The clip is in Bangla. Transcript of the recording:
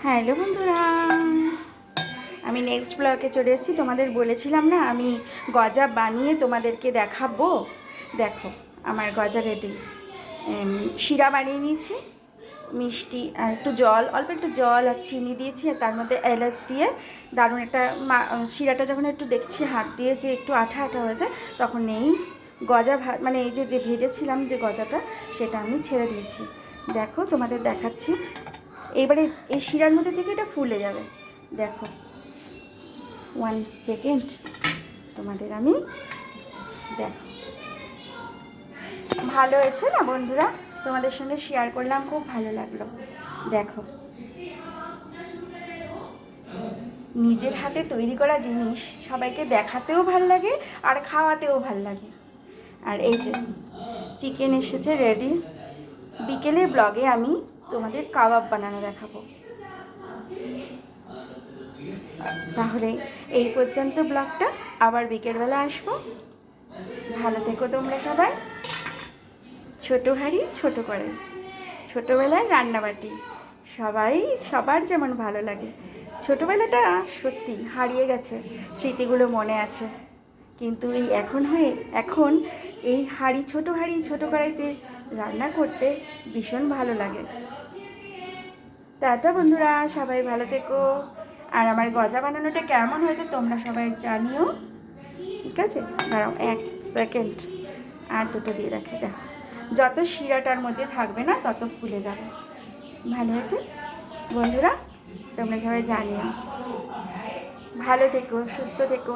হ্যালো বন্ধুরা, আমি নেক্সট ব্লগে চলে এসেছি। তোমাদের বলেছিলাম না আমি গজা বানিয়ে তোমাদেরকে দেখাবো। দেখো আমার গজা রেডি। শিরা বানিয়ে নিয়েছি, মিষ্টি আর একটু জল, অল্প একটু জল আর চিনি দিয়েছি, আর তার মধ্যে এলাচ দিয়ে দারুণ একটা শিরাটা যখন একটু দেখছি হাত দিয়ে যে একটু আঠা আঠা হয়ে যায়, তখন এই গজা মানে এই যে ভেজেছিলাম যে গজাটা, সেটা আমি ছেড়ে দিয়েছি। দেখো তোমাদের দেখাচ্ছি। এইবারে এই শিরার মধ্যে থেকে এটা ফুলে যাবে। দেখো 1 সেকেন্ড তোমাদের আমি দেখো, ভালো হয়েছে না বন্ধুরা? তোমাদের সঙ্গে শেয়ার করলাম, খুব ভালো লাগলো। দেখো, নিজের হাতে তৈরি করা জিনিস সবাইকে দেখাতেও ভাল লাগে আর খাওয়াতেও ভাল লাগে। আর এই যে চিকেন এসেছে রেডি। বিকেলের ব্লগে আমি তোমাদের কাবাব বানানো দেখাবো। তাহলে এই পর্যন্ত ব্লগটা, আবার বিকেলবেলা আসবো। ভালো থেকো তোমরা সবাই। ছোটো হাঁড়ি ছোটো কড়াই, ছোটোবেলার রান্নাবাটি সবার যেমন ভালো লাগে। ছোটোবেলাটা সত্যি হারিয়ে গেছে, স্মৃতিগুলো মনে আছে, কিন্তু এখন এই ছোটো হাঁড়ি ছোটো কড়াইতে রান্না করতে ভীষণ ভালো লাগে। টাটা বন্ধুরা, সবাই ভালো থেকো। আর আমার গজা বানানোটা কেমন হয়েছে তোমরা সবাই জানিও, ঠিক আছে? দাঁড়াও 1 সেকেন্ড, আর দুটো দিয়ে রাখে। দেখো, যত শিরাটার মধ্যে থাকবে না তত ফুলে যাবে। ভালো হয়েছে বন্ধুরা, তোমরা সবাই জানিও। ভালো থেকো, সুস্থ থেকো।